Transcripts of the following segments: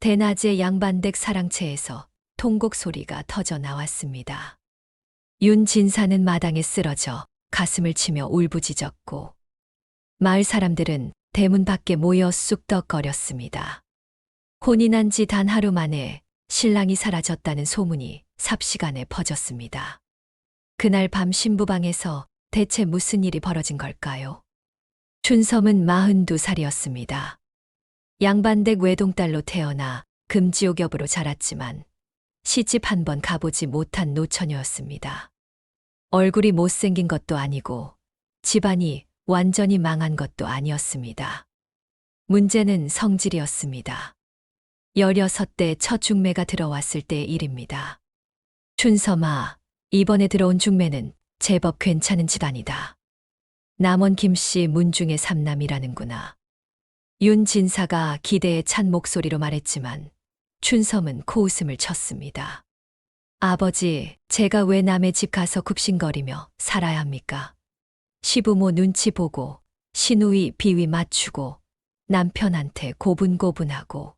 대낮에 양반댁 사랑채에서 통곡 소리가 터져 나왔습니다. 윤진사는 마당에 쓰러져 가슴을 치며 울부짖었고 마을 사람들은 대문 밖에 모여 쑥덕거렸습니다. 혼이 난 지 단 하루 만에 신랑이 사라졌다는 소문이 삽시간에 퍼졌습니다. 그날 밤 신부방에서 대체 무슨 일이 벌어진 걸까요? 춘섬은 42살이었습니다. 양반댁 외동딸로 태어나 금지옥엽으로 자랐지만 시집 한 번 가보지 못한 노처녀였습니다. 얼굴이 못생긴 것도 아니고 집안이 완전히 망한 것도 아니었습니다. 문제는 성질이었습니다. 16대 첫 중매가 들어왔을 때의 일입니다. 춘섬아, 이번에 들어온 중매는 제법 괜찮은 집안이다. 남원 김씨 문중의 삼남이라는구나. 윤진사가 기대에 찬 목소리로 말했지만 춘섬은 코웃음을 쳤습니다. 아버지, 제가 왜 남의 집 가서 굽신거리며 살아야 합니까? 시부모 눈치 보고 시누이 비위 맞추고 남편한테 고분고분하고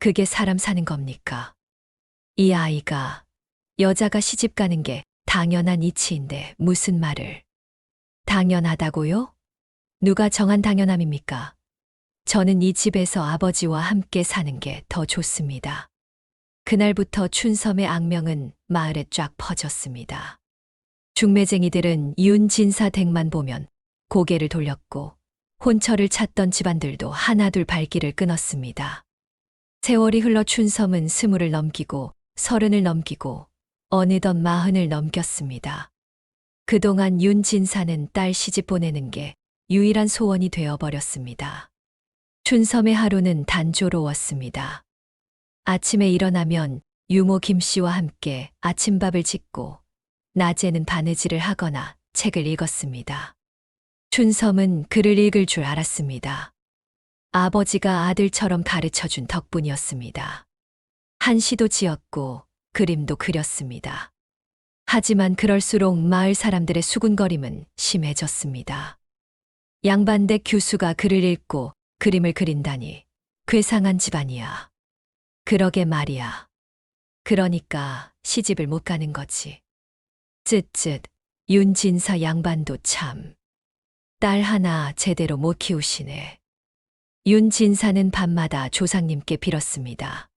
그게 사람 사는 겁니까? 이 아이가 여자가 시집 가는 게 당연한 이치인데 무슨 말을. 당연하다고요? 누가 정한 당연함입니까? 저는 이 집에서 아버지와 함께 사는 게 더 좋습니다. 그날부터 춘섬의 악명은 마을에 쫙 퍼졌습니다. 중매쟁이들은 윤진사 댁만 보면 고개를 돌렸고 혼처를 찾던 집안들도 하나둘 발길을 끊었습니다. 세월이 흘러 춘섬은 20을 넘기고 30을 넘기고 어느덧 40을 넘겼습니다. 그동안 윤진사는 딸 시집 보내는 게 유일한 소원이 되어버렸습니다. 춘섬의 하루는 단조로웠습니다. 아침에 일어나면 유모 김씨와 함께 아침밥을 짓고 낮에는 바느질을 하거나 책을 읽었습니다. 춘섬은 글을 읽을 줄 알았습니다. 아버지가 아들처럼 가르쳐준 덕분이었습니다. 한시도 지었고 그림도 그렸습니다. 하지만 그럴수록 마을 사람들의 수군거림은 심해졌습니다. 양반댁 교수가 글을 읽고 그림을 그린다니 괴상한 집안이야. 그러게 말이야. 그러니까 시집을 못 가는 거지. 쯧쯧, 윤진사 양반도 참. 딸 하나 제대로 못 키우시네. 윤진사는 밤마다 조상님께 빌었습니다.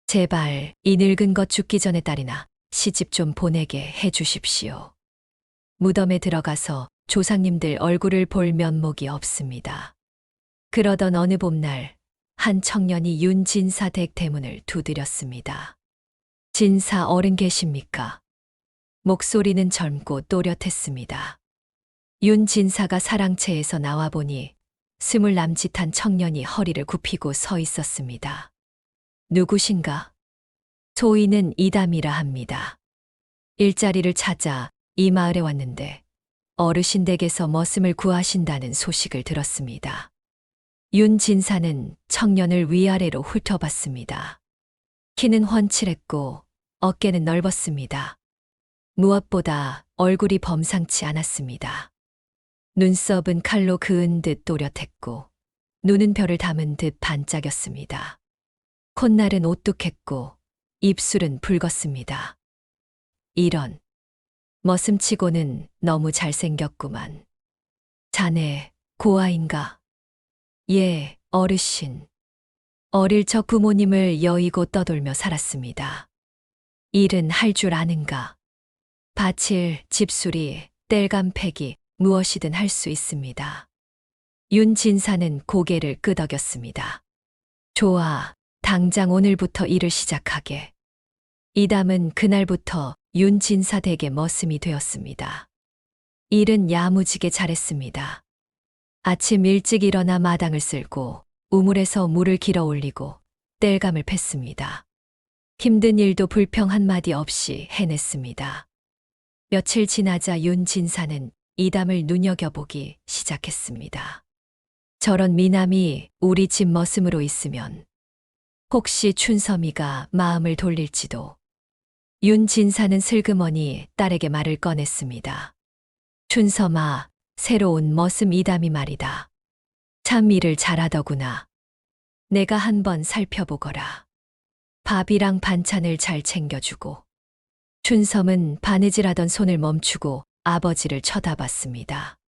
제발 이 늙은 것 죽기 전에 딸이나 시집 좀 보내게 해 주십시오. 무덤에 들어가서 조상님들 얼굴을 볼 면목이 없습니다. 그러던 어느 봄날 한 청년이 윤진사 댁 대문을 두드렸습니다. 진사 어른 계십니까? 목소리는 젊고 또렷했습니다. 윤진사가 사랑채에서 나와보니 20 남짓한 청년이 허리를 굽히고 서 있었습니다. 누구신가? 소인은 이담이라 합니다. 일자리를 찾아 이 마을에 왔는데 어르신 댁에서 머슴을 구하신다는 소식을 들었습니다. 윤진사는 청년을 위아래로 훑어봤습니다. 키는 훤칠했고 어깨는 넓었습니다. 무엇보다 얼굴이 범상치 않았습니다. 눈썹은 칼로 그은 듯 또렷했고 눈은 별을 담은 듯 반짝였습니다. 콧날은 오뚝했고 입술은 붉었습니다. 이런, 머슴치고는 너무 잘생겼구만. 자네 고아인가? 예, 어르신. 어릴 적 부모님을 여의고 떠돌며 살았습니다. 일은 할 줄 아는가? 밭일, 집수리, 땔감 패기 무엇이든 할 수 있습니다. 윤진사는 고개를 끄덕였습니다. 좋아, 당장 오늘부터 일을 시작하게. 이담은 그날부터 윤진사 댁의 머슴이 되었습니다. 일은 야무지게 잘했습니다. 아침 일찍 일어나 마당을 쓸고 우물에서 물을 길어 올리고 땔감을 팼습니다. 힘든 일도 불평 한마디 없이 해냈습니다. 며칠 지나자 윤진사는 이담을 눈여겨보기 시작했습니다. 저런 미남이 우리 집 머슴으로 있으면 혹시 춘섬이가 마음을 돌릴지도. 윤진사는 슬그머니 딸에게 말을 꺼냈습니다. 춘섬아, 새로운 머슴 이담이 말이다. 참 일을 잘하더구나. 내가 한번 살펴보거라. 밥이랑 반찬을 잘 챙겨주고. 춘섬은 바느질하던 손을 멈추고 아버지를 쳐다봤습니다.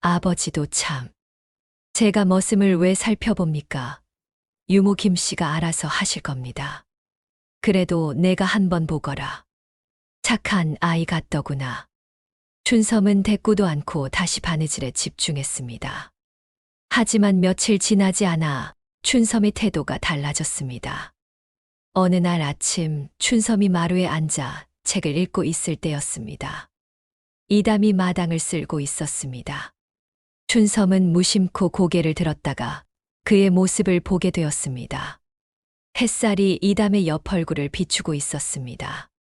아버지도 참. 제가 머슴을 왜 살펴봅니까? 유모 김씨가 알아서 하실 겁니다. 그래도 내가 한번 보거라. 착한 아이 같더구나. 춘섬은 대꾸도 않고 다시 바느질에 집중했습니다. 하지만 며칠 지나지 않아 춘섬의 태도가 달라졌습니다. 어느 날 아침 춘섬이 마루에 앉아 책을 읽고 있을 때였습니다. 이담이 마당을 쓸고 있었습니다. 춘섬은 무심코 고개를 들었다가 그의 모습을 보게 되었습니다. 햇살이 이담의 옆 얼굴을 비추고 있었습니다.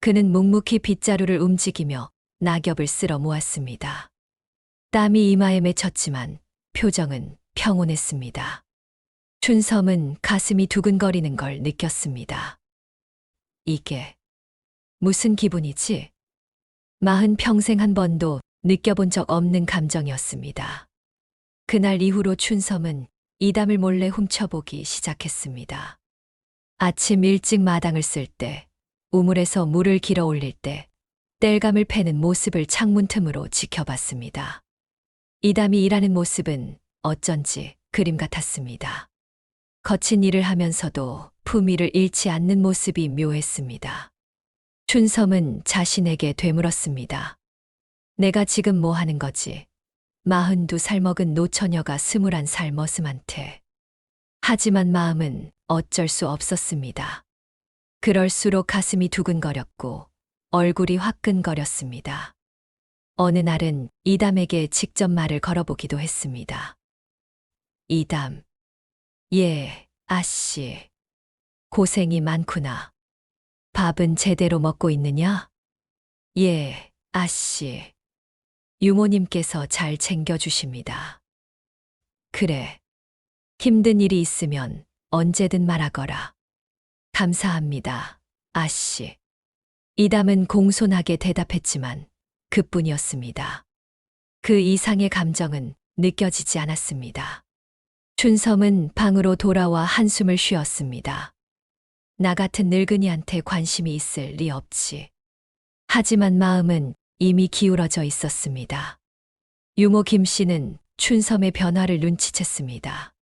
그는 묵묵히 빗자루를 움직이며 낙엽을 쓸어 모았습니다. 땀이 이마에 맺혔지만 표정은 평온했습니다. 춘섬은 가슴이 두근거리는 걸 느꼈습니다. 이게 무슨 기분이지? 40평생 한 번도 느껴본 적 없는 감정이었습니다. 그날 이후로 춘섬은 이담을 몰래 훔쳐보기 시작했습니다. 아침 일찍 마당을 쓸 때, 우물에서 물을 길어 올릴 때, 땔감을 패는 모습을 창문 틈으로 지켜봤습니다. 이담이 일하는 모습은 어쩐지 그림 같았습니다. 거친 일을 하면서도 품위를 잃지 않는 모습이 묘했습니다. 춘섬은 자신에게 되물었습니다. 내가 지금 뭐 하는 거지? 42살 먹은 노처녀가 21살 머슴한테. 하지만 마음은 어쩔 수 없었습니다. 그럴수록 가슴이 두근거렸고 얼굴이 화끈거렸습니다. 어느 날은 이담에게 직접 말을 걸어보기도 했습니다. 이담. 예, 아씨. 고생이 많구나. 밥은 제대로 먹고 있느냐? 예, 아씨. 유모님께서 잘 챙겨주십니다. 그래. 힘든 일이 있으면 언제든 말하거라. 감사합니다, 아씨. 이담은 공손하게 대답했지만 그뿐이었습니다. 그 이상의 감정은 느껴지지 않았습니다. 춘섬은 방으로 돌아와 한숨을 쉬었습니다. 나 같은 늙은이한테 관심이 있을 리 없지. 하지만 마음은 이미 기울어져 있었습니다. 유모 김씨는 춘섬의 변화를 눈치챘습니다.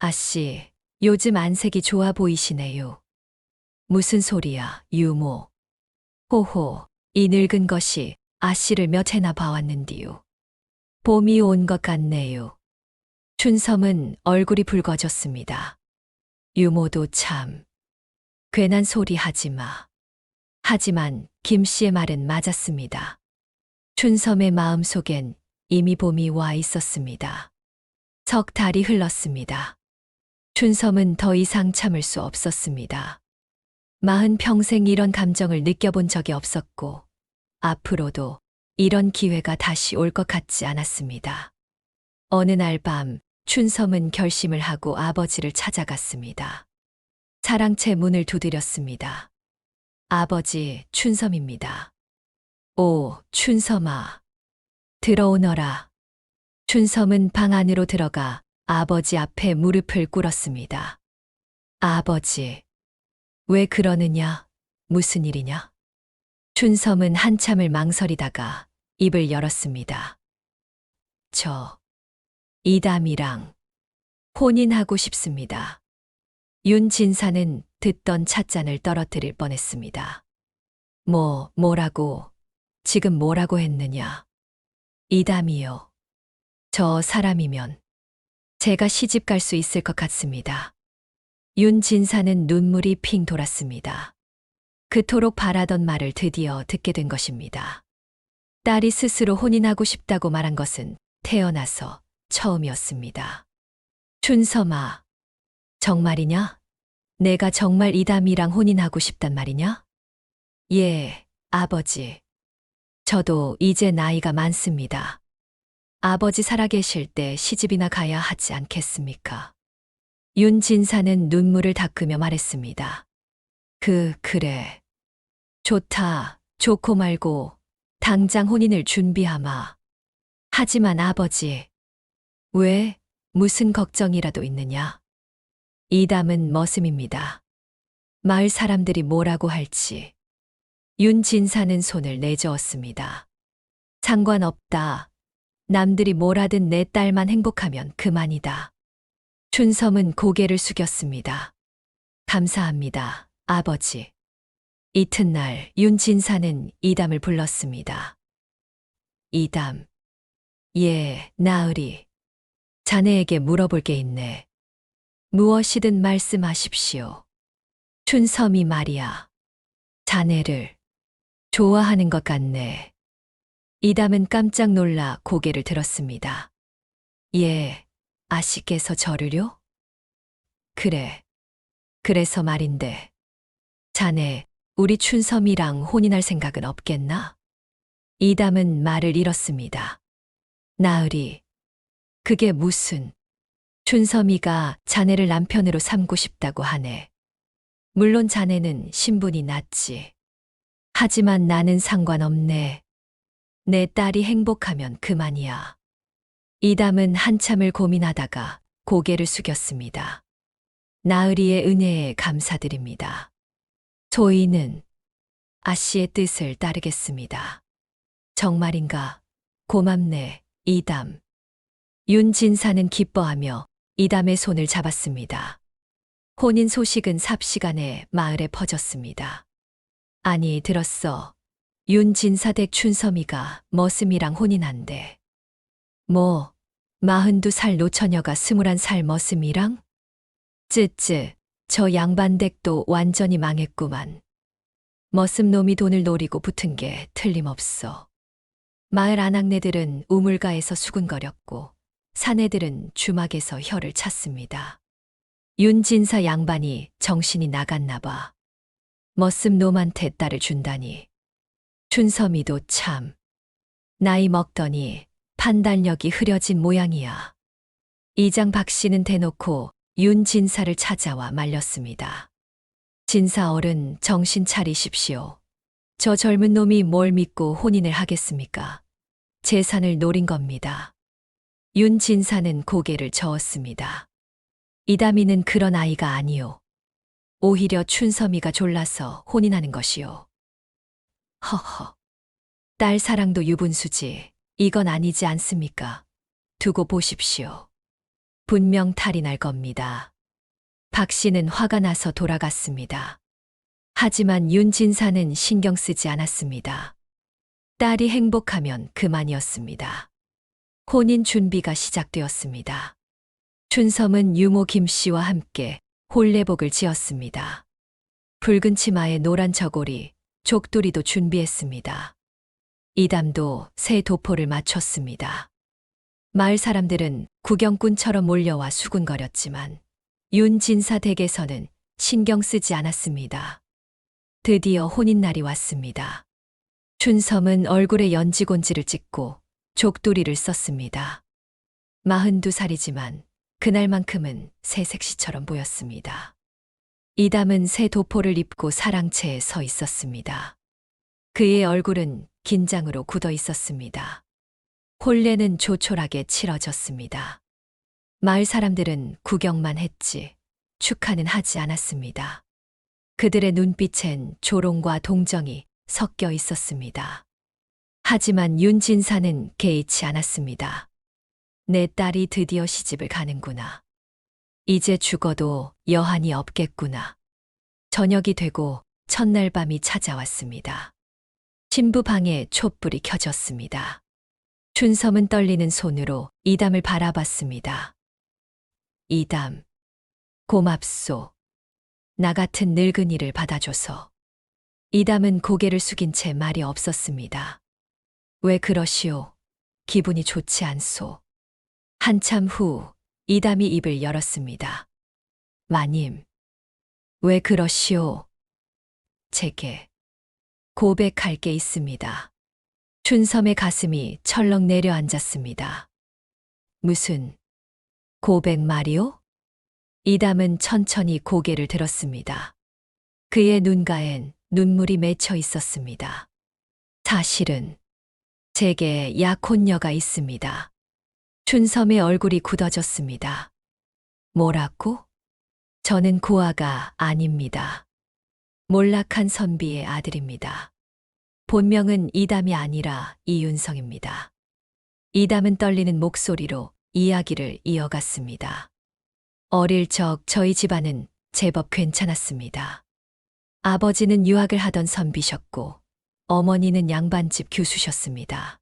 아씨, 요즘 안색이 좋아 보이시네요. 무슨 소리야, 유모. 호호, 이 늙은 것이 아씨를 몇 해나 봐왔는디요. 봄이 온 것 같네요. 춘섬은 얼굴이 붉어졌습니다. 유모도 참. 괜한 소리 하지 마. 하지만 김씨의 말은 맞았습니다. 춘섬의 마음속엔 이미 봄이 와 있었습니다. 석 달이 흘렀습니다. 춘섬은 더 이상 참을 수 없었습니다. 40평생 이런 감정을 느껴본 적이 없었고 앞으로도 이런 기회가 다시 올 것 같지 않았습니다. 어느 날 밤 춘섬은 결심을 하고 아버지를 찾아갔습니다. 사랑채 문을 두드렸습니다. 아버지, 춘섬입니다. 오, 춘섬아. 들어오너라. 춘섬은 방 안으로 들어가 아버지 앞에 무릎을 꿇었습니다. 아버지, 왜 그러느냐? 무슨 일이냐? 춘섬은 한참을 망설이다가 입을 열었습니다. 저, 이담이랑 혼인하고 싶습니다. 윤진사는 듣던 찻잔을 떨어뜨릴 뻔했습니다. 뭐라고? 지금 뭐라고 했느냐? 이담이요. 저 사람이면 제가 시집 갈 수 있을 것 같습니다. 윤진사는 눈물이 핑 돌았습니다. 그토록 바라던 말을 드디어 듣게 된 것입니다. 딸이 스스로 혼인하고 싶다고 말한 것은 태어나서 처음이었습니다. 춘섬아, 정말이냐? 내가 정말 이담이랑 혼인하고 싶단 말이냐? 예, 아버지. 저도 이제 나이가 많습니다. 아버지 살아계실 때 시집이나 가야 하지 않겠습니까? 윤진사는 눈물을 닦으며 말했습니다. 그래. 좋다, 좋고 말고 당장 혼인을 준비하마. 하지만 아버지, 왜? 무슨 걱정이라도 있느냐? 이담은 머슴입니다. 마을 사람들이 뭐라고 할지. 윤진사는 손을 내저었습니다. 상관없다. 남들이 뭐라든 내 딸만 행복하면 그만이다. 춘섬은 고개를 숙였습니다. 감사합니다, 아버지. 이튿날 윤진사는 이담을 불렀습니다. 이담. 예, 나으리. 자네에게 물어볼 게 있네. 무엇이든 말씀하십시오. 춘섬이 말이야. 자네를 좋아하는 것 같네. 이담은 깜짝 놀라 고개를 들었습니다. 예, 아씨께서 저를요? 그래. 그래서 말인데. 자네, 우리 춘섬이랑 혼인할 생각은 없겠나? 이담은 말을 잃었습니다. 나으리, 그게 무슨. 춘섬이가 자네를 남편으로 삼고 싶다고 하네. 물론 자네는 신분이 낮지. 하지만 나는 상관없네. 내 딸이 행복하면 그만이야. 이담은 한참을 고민하다가 고개를 숙였습니다. 나으리의 은혜에 감사드립니다. 저희는 아씨의 뜻을 따르겠습니다. 정말인가? 고맙네, 이담. 윤진사는 기뻐하며 이담의 손을 잡았습니다. 혼인 소식은 삽시간에 마을에 퍼졌습니다. 아니, 들었어. 윤진사 댁 춘섬이가 머슴이랑 혼인한대. 뭐, 42살 노처녀가 21살 머슴이랑? 쯔쯔, 저 양반 댁도 완전히 망했구만. 머슴놈이 돈을 노리고 붙은 게 틀림없어. 마을 아낙네들은 우물가에서 수군거렸고 사내들은 주막에서 혀를 찼습니다. 윤진사 양반이 정신이 나갔나 봐. 머슴놈한테 딸을 준다니. 춘섬이도 참. 나이 먹더니 판단력이 흐려진 모양이야. 이장 박 씨는 대놓고 윤진사를 찾아와 말렸습니다. 진사 어른, 정신 차리십시오. 저 젊은 놈이 뭘 믿고 혼인을 하겠습니까? 재산을 노린 겁니다. 윤진사는 고개를 저었습니다. 이담이는 그런 아이가 아니오. 오히려 춘섬이가 졸라서 혼인하는 것이오. 허허. 딸 사랑도 유분수지. 이건 아니지 않습니까? 두고 보십시오. 분명 탈이 날 겁니다. 박 씨는 화가 나서 돌아갔습니다. 하지만 윤진사는 신경 쓰지 않았습니다. 딸이 행복하면 그만이었습니다. 혼인 준비가 시작되었습니다. 춘섬은 유모 김 씨와 함께 혼례복을 지었습니다. 붉은 치마에 노란 저고리, 족두리도 준비했습니다. 이담도 새 도포를 맞췄습니다. 마을 사람들은 구경꾼처럼 몰려와 수군거렸지만 윤진사 댁에서는 신경 쓰지 않았습니다. 드디어 혼인날이 왔습니다. 춘섬은 얼굴에 연지곤지를 찍고 족두리를 썼습니다. 42살이지만 그날만큼은 새 색시처럼 보였습니다. 이담은 새 도포를 입고 사랑채에 서 있었습니다. 그의 얼굴은 긴장으로 굳어 있었습니다. 혼례는 조촐하게 치러졌습니다. 마을 사람들은 구경만 했지 축하는 하지 않았습니다. 그들의 눈빛엔 조롱과 동정이 섞여 있었습니다. 하지만 윤진사는 개의치 않았습니다. 내 딸이 드디어 시집을 가는구나. 이제 죽어도 여한이 없겠구나. 저녁이 되고 첫날 밤이 찾아왔습니다. 신부 방에 촛불이 켜졌습니다. 춘섬은 떨리는 손으로 이담을 바라봤습니다. 이담, 고맙소. 나 같은 늙은이를 받아줘서. 이담은 고개를 숙인 채 말이 없었습니다. 왜 그러시오? 기분이 좋지 않소. 한참 후 이담이 입을 열었습니다. 마님, 왜 그러시오? 제게 고백할 게 있습니다. 춘섬의 가슴이 철렁 내려앉았습니다. 무슨 고백 말이오? 이담은 천천히 고개를 들었습니다. 그의 눈가엔 눈물이 맺혀 있었습니다. 사실은 제게 약혼녀가 있습니다. 춘섬의 얼굴이 굳어졌습니다. 뭐라고? 저는 고아가 아닙니다. 몰락한 선비의 아들입니다. 본명은 이담이 아니라 이윤성입니다. 이담은 떨리는 목소리로 이야기를 이어갔습니다. 어릴 적 저희 집안은 제법 괜찮았습니다. 아버지는 유학을 하던 선비셨고 어머니는 양반집 교수셨습니다.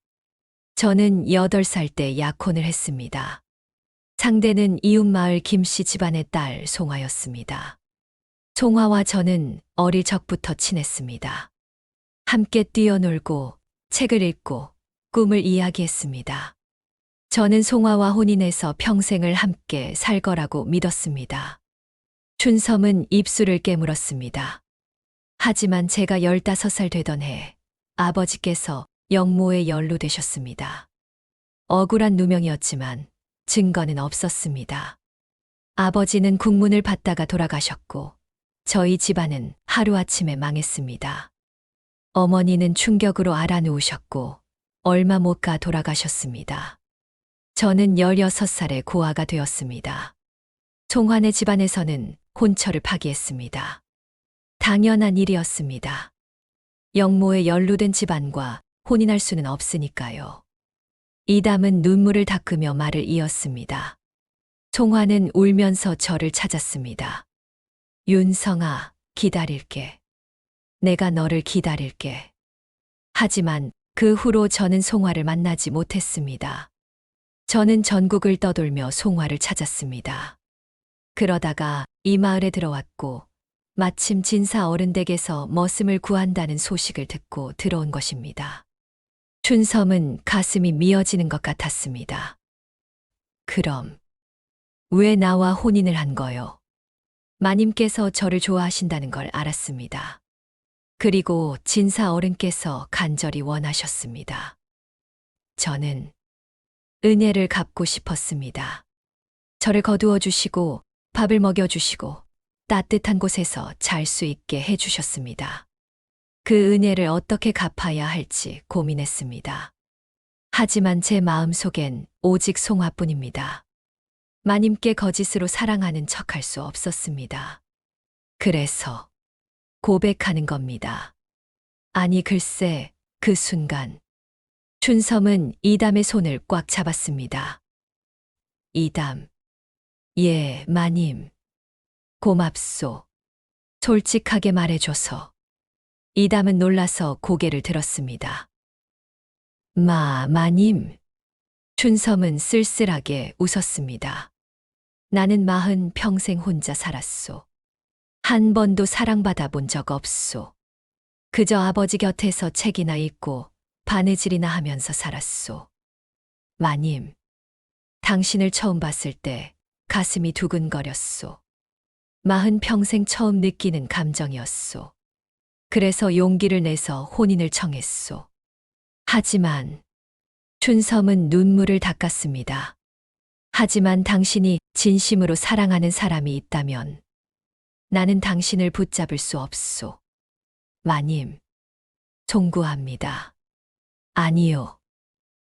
저는 8살 때 약혼을 했습니다. 상대는 이웃마을 김씨 집안의 딸 송화였습니다. 송화와 저는 어릴 적부터 친했습니다. 함께 뛰어놀고 책을 읽고 꿈을 이야기했습니다. 저는 송화와 혼인해서 평생을 함께 살 거라고 믿었습니다. 춘섬은 입술을 깨물었습니다. 하지만 제가 15살 되던 해 아버지께서 영모에 연루되셨습니다. 억울한 누명이었지만 증거는 없었습니다. 아버지는 국문을 받다가 돌아가셨고 저희 집안은 하루아침에 망했습니다. 어머니는 충격으로 알아누우셨고 얼마 못 가 돌아가셨습니다. 저는 16살에 고아가 되었습니다. 송환의 집안에서는 혼처를 파기했습니다. 당연한 일이었습니다. 영모에 연루된 집안과 혼인할 수는 없으니까요. 이담은 눈물을 닦으며 말을 이었습니다. 송환은 울면서 저를 찾았습니다. 윤성아, 기다릴게. 내가 너를 기다릴게. 하지만 그 후로 저는 송화를 만나지 못했습니다. 저는 전국을 떠돌며 송화를 찾았습니다. 그러다가 이 마을에 들어왔고 마침 진사 어른댁에서 머슴을 구한다는 소식을 듣고 들어온 것입니다. 춘섬은 가슴이 미어지는 것 같았습니다. 그럼 왜 나와 혼인을 한 거요? 마님께서 저를 좋아하신다는 걸 알았습니다. 그리고 진사 어른께서 간절히 원하셨습니다. 저는 은혜를 갚고 싶었습니다. 저를 거두어 주시고 밥을 먹여주시고 따뜻한 곳에서 잘 수 있게 해주셨습니다. 그 은혜를 어떻게 갚아야 할지 고민했습니다. 하지만 제 마음속엔 오직 송화뿐입니다. 마님께 거짓으로 사랑하는 척할 수 없었습니다. 그래서 고백하는 겁니다. 아니 글쎄, 그 순간 춘섬은 이담의 손을 꽉 잡았습니다. 이담, 예, 마님. 고맙소. 솔직하게 말해줘서. 이담은 놀라서 고개를 들었습니다. 마님. 춘섬은 쓸쓸하게 웃었습니다. 나는 40 평생 혼자 살았소. 한 번도 사랑받아 본 적 없소. 그저 아버지 곁에서 책이나 읽고 바느질이나 하면서 살았소. 마님, 당신을 처음 봤을 때 가슴이 두근거렸소. 40 평생 처음 느끼는 감정이었소. 그래서 용기를 내서 혼인을 청했소. 하지만 춘섬은 눈물을 닦았습니다. 하지만 당신이 진심으로 사랑하는 사람이 있다면 나는 당신을 붙잡을 수 없소. 마님, 송구합니다. 아니요.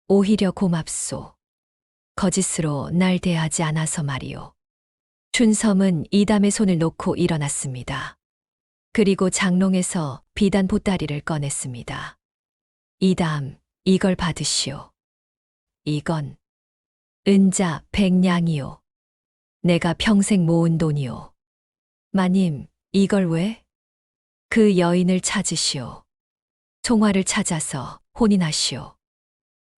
오히려 고맙소. 거짓으로 날 대하지 않아서 말이요. 춘섬은 이담의 손을 놓고 일어났습니다. 그리고 장롱에서 비단 보따리를 꺼냈습니다. 이담, 이걸 받으시오. 이건 은자 100냥이요. 내가 평생 모은 돈이요. 마님, 이걸 왜? 그 여인을 찾으시오. 송화를 찾아서 혼인하시오.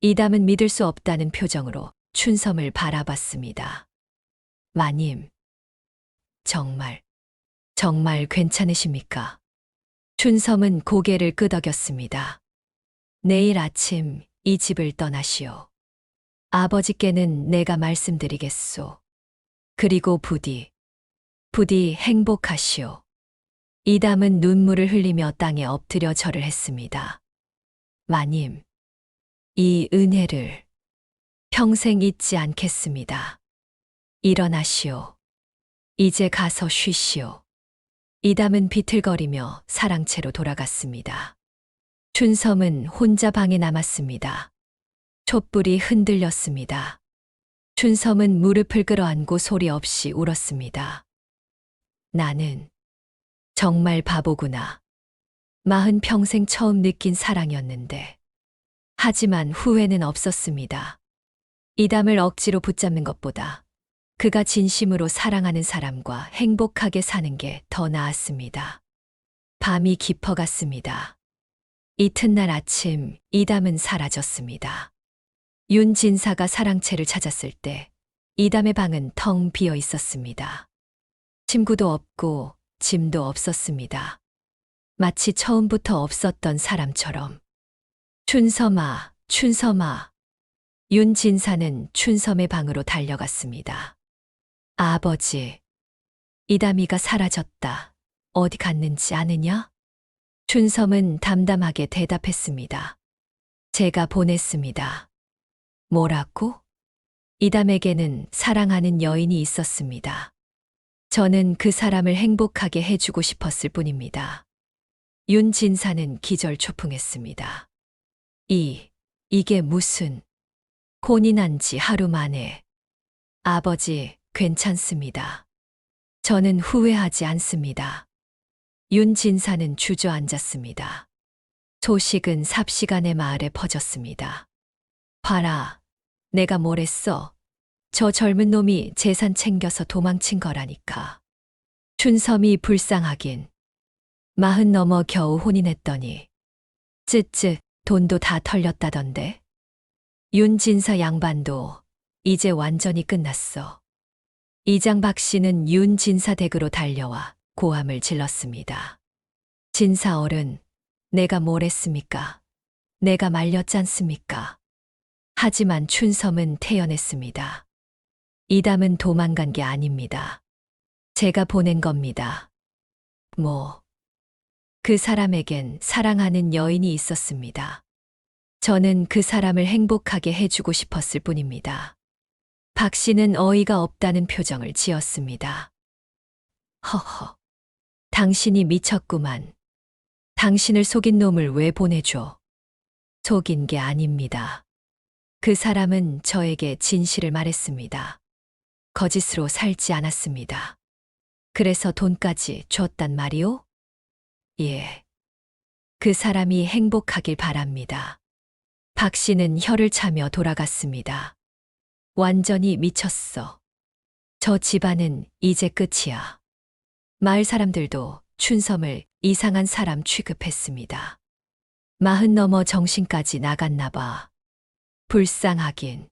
이담은 믿을 수 없다는 표정으로 춘섬을 바라봤습니다. 마님, 정말 괜찮으십니까? 춘섬은 고개를 끄덕였습니다. 내일 아침 이 집을 떠나시오. 아버지께는 내가 말씀드리겠소. 그리고 부디 행복하시오. 이담은 눈물을 흘리며 땅에 엎드려 절을 했습니다. 마님, 이 은혜를 평생 잊지 않겠습니다. 일어나시오. 이제 가서 쉬시오. 이담은 비틀거리며 사랑채로 돌아갔습니다. 춘섬은 혼자 방에 남았습니다. 촛불이 흔들렸습니다. 춘섬은 무릎을 끌어안고 소리 없이 울었습니다. 나는 정말 바보구나. 40평생 처음 느낀 사랑이었는데. 하지만 후회는 없었습니다. 이담을 억지로 붙잡는 것보다 그가 진심으로 사랑하는 사람과 행복하게 사는 게 더 나았습니다. 밤이 깊어갔습니다. 이튿날 아침 이담은 사라졌습니다. 윤진사가 사랑채를 찾았을 때 이담의 방은 텅 비어 있었습니다. 침구도 없고 짐도 없었습니다. 마치 처음부터 없었던 사람처럼. 춘섬아, 춘섬아. 윤진사는 춘섬의 방으로 달려갔습니다. 아버지, 이담이가 사라졌다. 어디 갔는지 아느냐? 춘섬은 담담하게 대답했습니다. 제가 보냈습니다. 뭐라고? 이담에게는 사랑하는 여인이 있었습니다. 저는 그 사람을 행복하게 해주고 싶었을 뿐입니다. 윤진사는 기절초풍했습니다. 이게 무슨... 혼이 난 지 하루 만에. 아버지, 괜찮습니다. 저는 후회하지 않습니다. 윤진사는 주저앉았습니다. 소식은 삽시간에 마을에 퍼졌습니다. 봐라, 내가 뭘 했어. 저 젊은 놈이 재산 챙겨서 도망친 거라니까. 춘섬이 불쌍하긴. 40 넘어 겨우 혼인했더니 쯧쯧 돈도 다 털렸다던데. 윤진사 양반도 이제 완전히 끝났어. 이장박 씨는 윤진사 댁으로 달려와 고함을 질렀습니다. 진사 어른, 내가 뭘 했습니까? 내가 말렸잖습니까? 하지만 춘섬은 태연했습니다. 이담은 도망간 게 아닙니다. 제가 보낸 겁니다. 그 사람에겐 사랑하는 여인이 있었습니다. 저는 그 사람을 행복하게 해주고 싶었을 뿐입니다. 박 씨는 어이가 없다는 표정을 지었습니다. 허허, 당신이 미쳤구만. 당신을 속인 놈을 왜 보내줘? 속인 게 아닙니다. 그 사람은 저에게 진실을 말했습니다. 거짓으로 살지 않았습니다. 그래서 돈까지 줬단 말이오? 예. 그 사람이 행복하길 바랍니다. 박 씨는 혀를 차며 돌아갔습니다. 완전히 미쳤어. 저 집안은 이제 끝이야. 마을 사람들도 춘섬을 이상한 사람 취급했습니다. 40 넘어 정신까지 나갔나 봐. 불쌍하긴.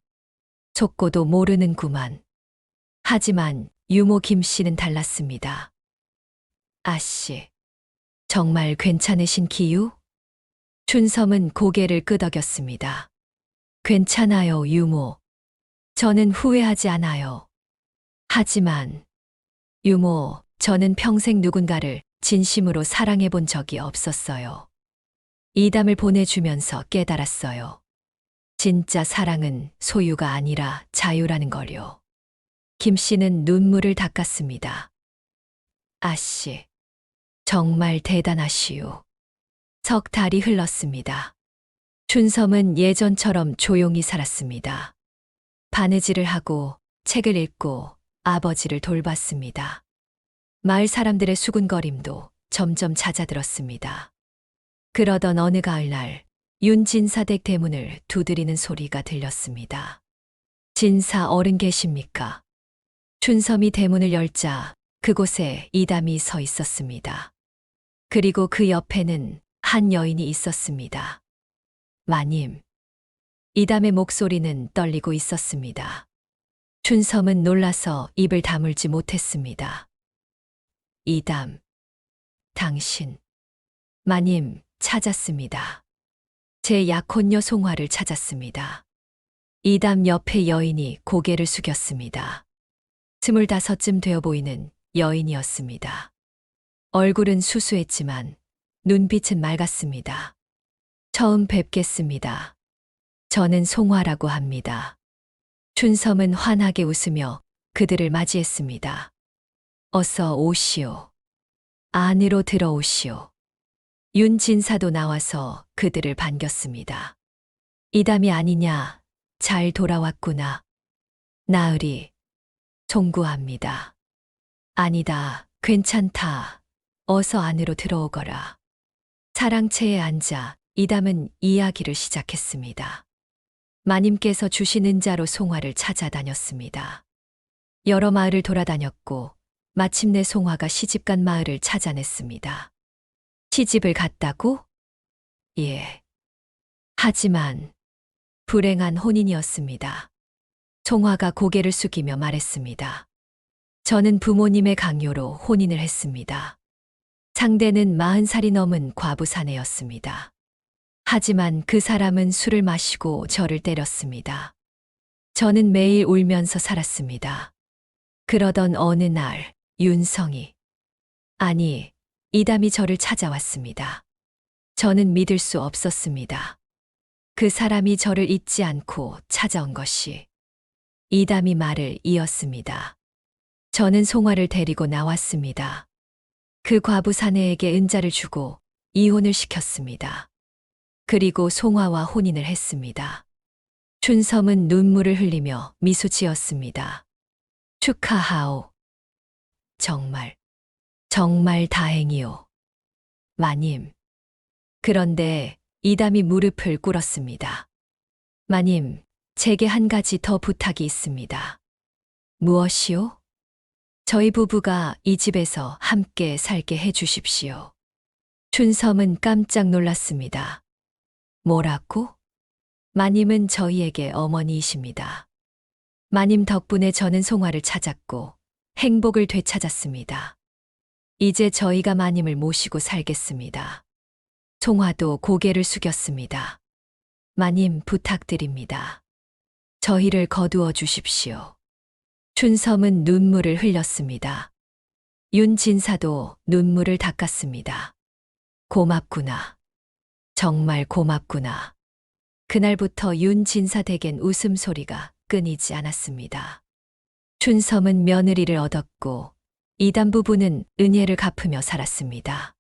속고도 모르는구만. 하지만 유모 김 씨는 달랐습니다. 아씨, 정말 괜찮으신 기유? 춘섬은 고개를 끄덕였습니다. 괜찮아요, 유모. 저는 후회하지 않아요. 하지만, 유모, 저는 평생 누군가를 진심으로 사랑해 본 적이 없었어요. 이담을 보내주면서 깨달았어요. 진짜 사랑은 소유가 아니라 자유라는 걸요. 김 씨는 눈물을 닦았습니다. 아씨, 정말 대단하시오. 석 달이 흘렀습니다. 춘섬은 예전처럼 조용히 살았습니다. 바느질을 하고 책을 읽고 아버지를 돌봤습니다. 마을 사람들의 수군거림도 점점 잦아들었습니다. 그러던 어느 가을날 윤진사 댁 대문을 두드리는 소리가 들렸습니다. 진사 어른 계십니까? 춘섬이 대문을 열자 그곳에 이담이 서 있었습니다. 그리고 그 옆에는 한 여인이 있었습니다. 마님. 이담의 목소리는 떨리고 있었습니다. 춘섬은 놀라서 입을 다물지 못했습니다. 이담. 당신. 마님, 찾았습니다. 제 약혼녀 송화를 찾았습니다. 이담 옆에 여인이 고개를 숙였습니다. 25쯤 되어 보이는 여인이었습니다. 얼굴은 수수했지만 눈빛은 맑았습니다. 처음 뵙겠습니다. 저는 송화라고 합니다. 춘섬은 환하게 웃으며 그들을 맞이했습니다. 어서 오시오. 안으로 들어오시오. 윤진사도 나와서 그들을 반겼습니다. 이담이 아니냐, 잘 돌아왔구나. 나으리, 송구합니다. 아니다, 괜찮다. 어서 안으로 들어오거라. 사랑채에 앉아 이담은 이야기를 시작했습니다. 마님께서 주신 은자로 송화를 찾아다녔습니다. 여러 마을을 돌아다녔고 마침내 송화가 시집간 마을을 찾아냈습니다. 시집을 갔다고? 예. 하지만 불행한 혼인이었습니다. 송화가 고개를 숙이며 말했습니다. 저는 부모님의 강요로 혼인을 했습니다. 상대는 40살이 넘은 과부 사내였습니다. 하지만 그 사람은 술을 마시고 저를 때렸습니다. 저는 매일 울면서 살았습니다. 그러던 어느 날 윤성이, 아니, 이담이 저를 찾아왔습니다. 저는 믿을 수 없었습니다. 그 사람이 저를 잊지 않고 찾아온 것이. 이담이 말을 이었습니다. 저는 송화를 데리고 나왔습니다. 그 과부 사내에게 은자를 주고 이혼을 시켰습니다. 그리고 송화와 혼인을 했습니다. 춘섬은 눈물을 흘리며 미소 지었습니다. 축하하오. 정말 다행이오. 마님. 그런데 이담이 무릎을 꿇었습니다. 마님, 제게 한 가지 더 부탁이 있습니다. 무엇이요? 저희 부부가 이 집에서 함께 살게 해 주십시오. 춘섬은 깜짝 놀랐습니다. 뭐라고? 마님은 저희에게 어머니이십니다. 마님 덕분에 저는 송화를 찾았고 행복을 되찾았습니다. 이제 저희가 마님을 모시고 살겠습니다. 송화도 고개를 숙였습니다. 마님 부탁드립니다. 저희를 거두어 주십시오. 춘섬은 눈물을 흘렸습니다. 윤진사도 눈물을 닦았습니다. 고맙구나. 정말 고맙구나. 그날부터 윤진사 댁엔 웃음소리가 끊이지 않았습니다. 춘섬은 며느리를 얻었고 이담 부부는 은혜를 갚으며 살았습니다.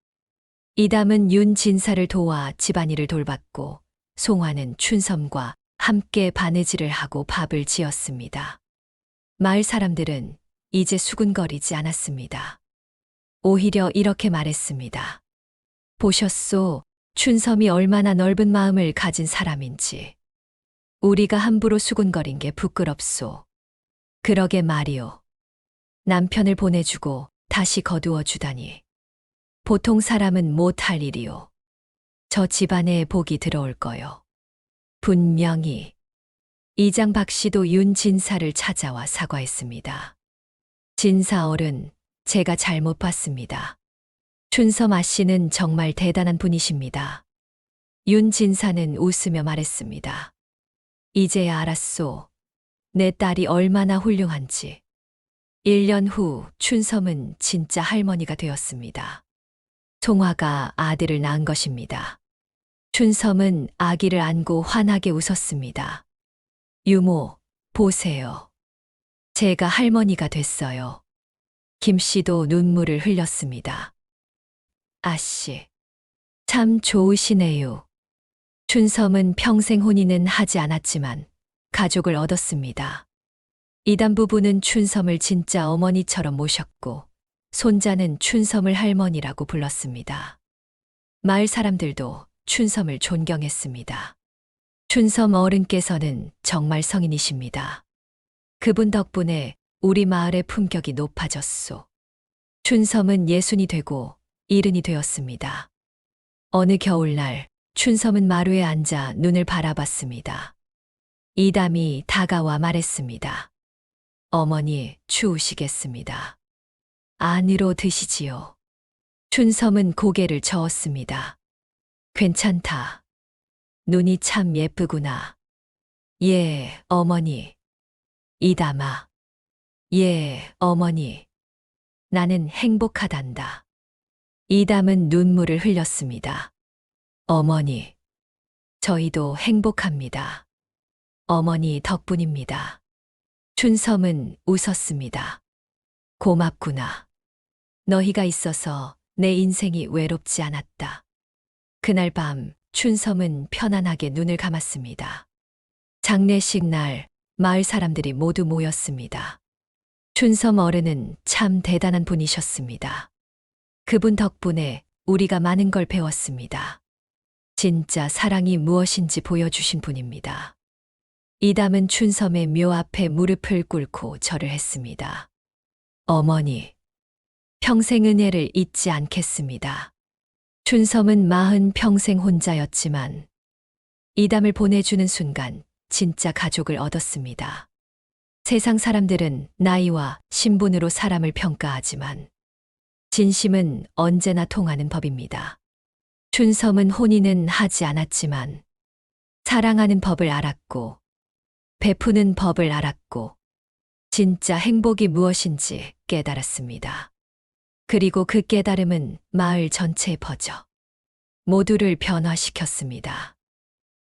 이담은 윤진사를 도와 집안일을 돌봤고 송화는 춘섬과 함께 바느질을 하고 밥을 지었습니다. 마을 사람들은 이제 수군거리지 않았습니다. 오히려 이렇게 말했습니다. 보셨소, 춘섬이 얼마나 넓은 마음을 가진 사람인지. 우리가 함부로 수군거린 게 부끄럽소. 그러게 말이오. 남편을 보내주고 다시 거두어 주다니. 보통 사람은 못할 일이오. 저 집안에 복이 들어올 거요. 분명히. 이장 박씨도 윤진사를 찾아와 사과했습니다. 진사 어른, 제가 잘못 봤습니다. 춘섬 아씨는 정말 대단한 분이십니다. 윤진사는 웃으며 말했습니다. 이제야 알았소. 내 딸이 얼마나 훌륭한지. 1년 후 춘섬은 진짜 할머니가 되었습니다. 송화가 아들을 낳은 것입니다. 춘섬은 아기를 안고 환하게 웃었습니다. 유모, 보세요. 제가 할머니가 됐어요. 김씨도 눈물을 흘렸습니다. 아씨, 참 좋으시네요. 춘섬은 평생 혼인은 하지 않았지만 가족을 얻었습니다. 이담 부부는 춘섬을 진짜 어머니처럼 모셨고 손자는 춘섬을 할머니라고 불렀습니다. 마을 사람들도 춘섬을 존경했습니다. 춘섬 어른께서는 정말 성인이십니다. 그분 덕분에 우리 마을의 품격이 높아졌소. 춘섬은 60이 되고 70이 되었습니다. 어느 겨울날 춘섬은 마루에 앉아 눈을 바라봤습니다. 이담이 다가와 말했습니다. 어머니, 추우시겠습니다. 안으로 드시지요. 춘섬은 고개를 저었습니다. 괜찮다. 눈이 참 예쁘구나. 예, 어머니. 이담아. 예, 어머니. 나는 행복하단다. 이담은 눈물을 흘렸습니다. 어머니. 저희도 행복합니다. 어머니 덕분입니다. 춘섬은 웃었습니다. 고맙구나. 너희가 있어서 내 인생이 외롭지 않았다. 그날 밤 춘섬은 편안하게 눈을 감았습니다. 장례식 날 마을 사람들이 모두 모였습니다. 춘섬 어른은 참 대단한 분이셨습니다. 그분 덕분에 우리가 많은 걸 배웠습니다. 진짜 사랑이 무엇인지 보여주신 분입니다. 이담은 춘섬의 묘 앞에 무릎을 꿇고 절을 했습니다. 어머니, 평생 은혜를 잊지 않겠습니다. 춘섬은 40평생 혼자였지만 이담을 보내주는 순간 진짜 가족을 얻었습니다. 세상 사람들은 나이와 신분으로 사람을 평가하지만 진심은 언제나 통하는 법입니다. 춘섬은 혼인은 하지 않았지만 사랑하는 법을 알았고 베푸는 법을 알았고 진짜 행복이 무엇인지 깨달았습니다. 그리고 그 깨달음은 마을 전체에 퍼져 모두를 변화시켰습니다.